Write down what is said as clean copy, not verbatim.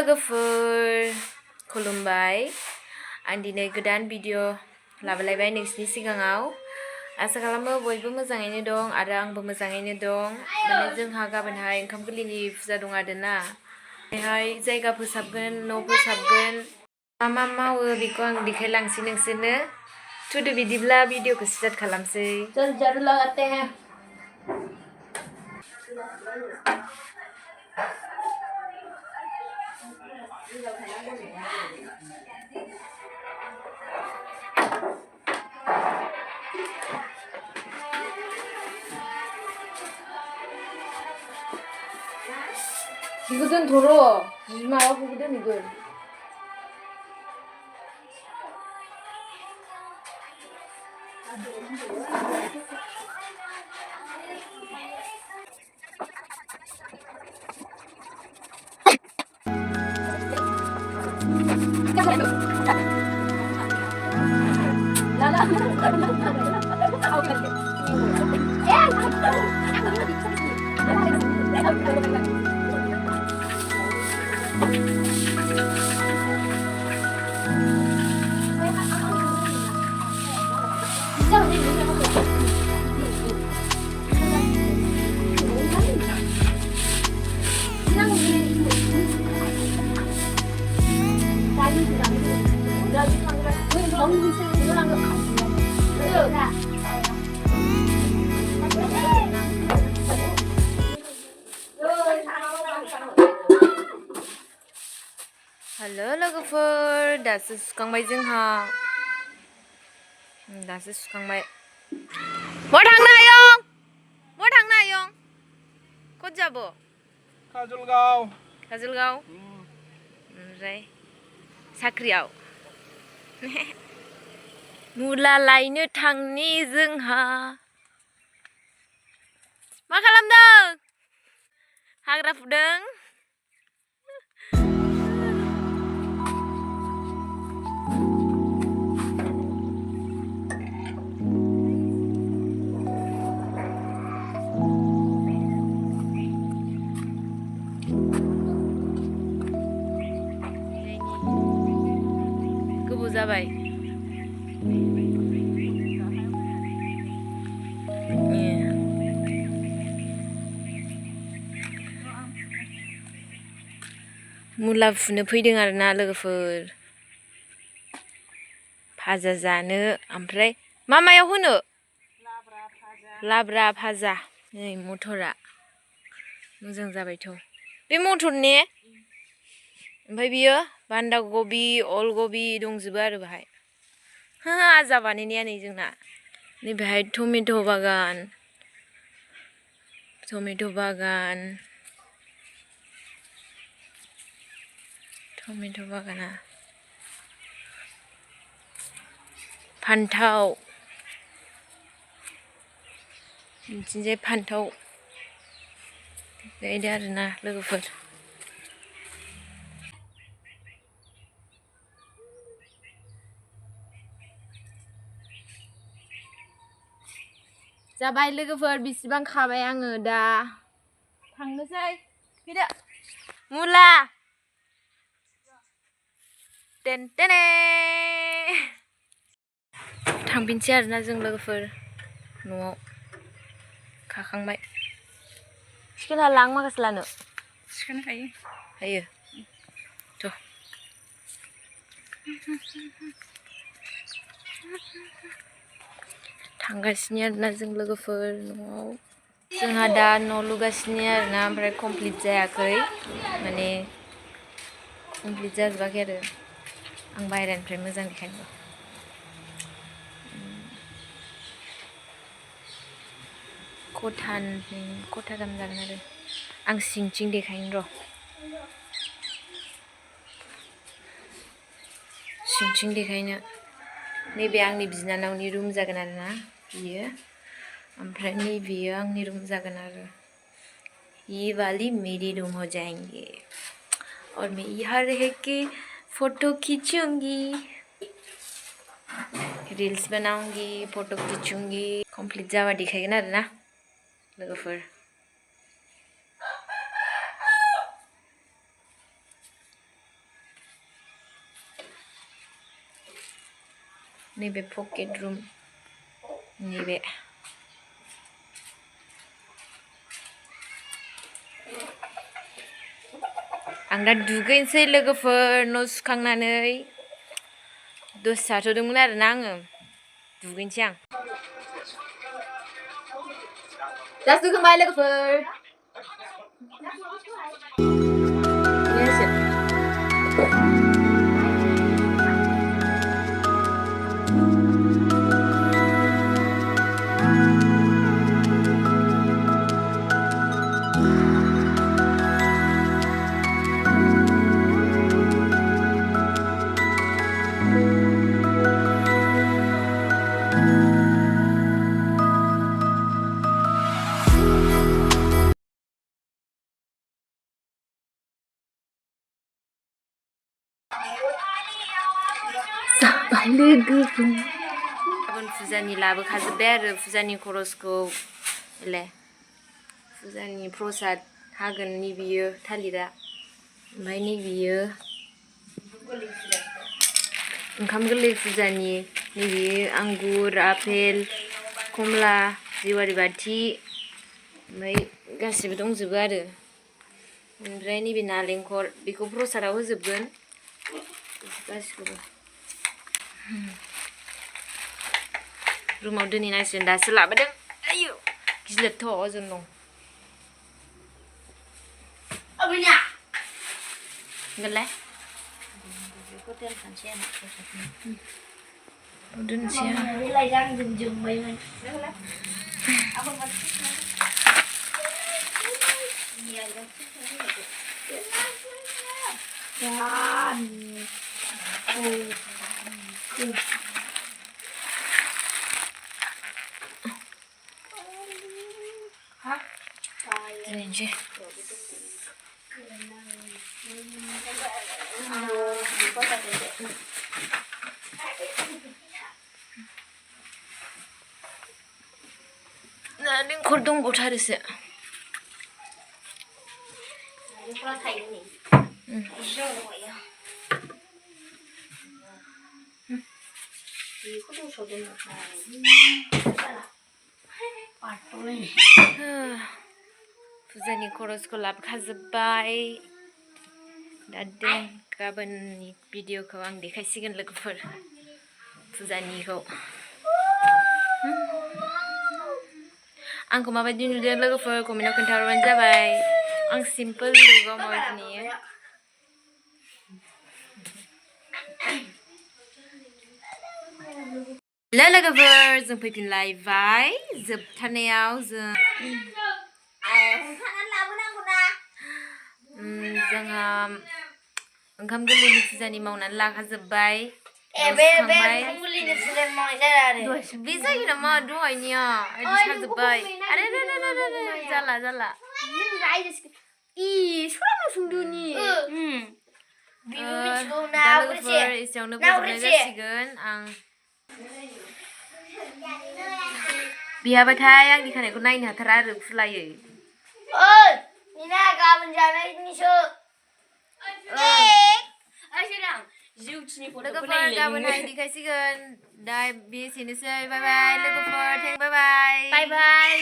लोगोफोर खुलुमबाय आं दिनै गोदान भिडिअ लाबोलायबाय नोंसिनि सिगाङाव आसा खालामो बयबो मोजाङैनो दं आरो आंबो मोजाङैनो दं माने जोंहा गाबोनहाय ओंखाम गोरलैनि फुजा दं आरोना बेहाय जायगा फोसाबगोन न' फोसाबगोन मा मावो बेखौ आं देखायलांसै नोंसोरनो थुदो बिदिब्ला भिडिअखौ स्टार्ट खालामसै चल झाड़ू लगाते हैं 이거든 더러워. 마와 보거든 이걸. Halo logofoor, dasu suखांबाय जोंहा दासो सुखांबाय बहा थांनो आयं बहा थांनो आयं खद जाबो काजलगाव ओमफ्राय साख्रियाव मुला लायनो थांनि जोंहा मा खालामदों हाग्रा फुदों जाबाय मुला फुनो फैदों आरोना लोगोफोर भाजा जानो ओमफ्राय मायाव होनो लाब्रा भाजा नै मटरा मोजां जाबायथ' बे मटर ने ओमफ्राय बियो बान्दा कबि अलकबि दंजोबो आरो बाहाय आजा बानायनाया नै जोंना नै बेहाय टमेट' बागाना फान्थाव बिथिंजाय फान्थाव गायदो आरोना लोगोफोर जाबाय लोगोफोर बिसिबां खाबाय आङो दा थांनोसै फैदो मुला टेनटेने थांफिनसै आरोना जों लोगोफोर न'आव खाखांबाय सिखोना लां माखासे लानो सिखोना हायो थ' थांगासिनो आरोना जों लोगोफोर न'आव जोंहा दा न' लुगासिनो आरोना ओमफ्राय कमप्लिट जायाखै माने कमप्लिट जाजोबाखै आरो आं बाहेरानिफ्राय मोजां देखायनो खथाथाम जागोन आरो आं सिंथिं देखायनो र' सिंथिं देखायनो नैबे आंनि बिनानावनि रुम जागोन आरोना बियो ओमफ्राय नैबेयो आंनि रूम जागोन आरो ये वाली मेरी रूम हो जाएंगे और मैं यहाँ रह के फोटो खींचूंगी रील्स बनाऊंगी फोटो खींचूंगी कमप्लीट जाबा देखायगोन आरोना लोगोफोर नैबे पकेट रुम नैबे आं दा दुगैनोसै लोगोफोर न' सुखांनानै दसे थाथ'दोंमोन आरोना आङो दुगैनोसै आं दा सुखांबाय लोगोफोर लोगोफोर गाबोन फुजानि लाबोखाजोब्बाय आरो फुजानि खरसखौ ले फुजानि प्रसाद हागोन नैबियो थालिरा ओमफ्राय नैबियो ओंखाम गोरलै फुजानि नैबियो आंगुर आपेल कमला जेवारि बाथि ओमफ्राय गासिबो दंजोबो आरो ओमफ्राय नैबे नालेंखर बेखौ प्रसादाव होजोबगोन गासिखौबो रुमाव दोनहैनांसिगोन दासो लाबोदों आयौ गिलिरथ' अजन दं होनगोनलाय बेखौ दोनखानोसै आं दोनसै doince. Nah, ini kordong kotor sih. Fuzani korosku labkazbai. Dadeng gabenni video ko ang dikhaisigoन लोगोफोर fuzaniखौ आंखौ माबायदि नुदों लोगोफोर कमेन्टआव खोन्थाहरबानो जाबाय आं सिम्पोल लुगाव माबायदि नुयो लोगोफोर जों फैफिनलायबाय जोबथारनायाव जों जोंहा ओंखाम गोरलैनि फुजानि मावनानै लाखाजोब्बाय बे जायो नामा दहायनिया आइदि साजोब्बाय आरे जाला दा लोगोफोर एसेयावनो फोजोबनाय जासिगोन आं बिहाबाथाय आंनि खानायखौ नायनो हाथारा आरो फुलायै लोगोफोर गाबोनहाय देखायसिगोन दा बेसेनोसै बाय बाय लोगोफोर बाय बाय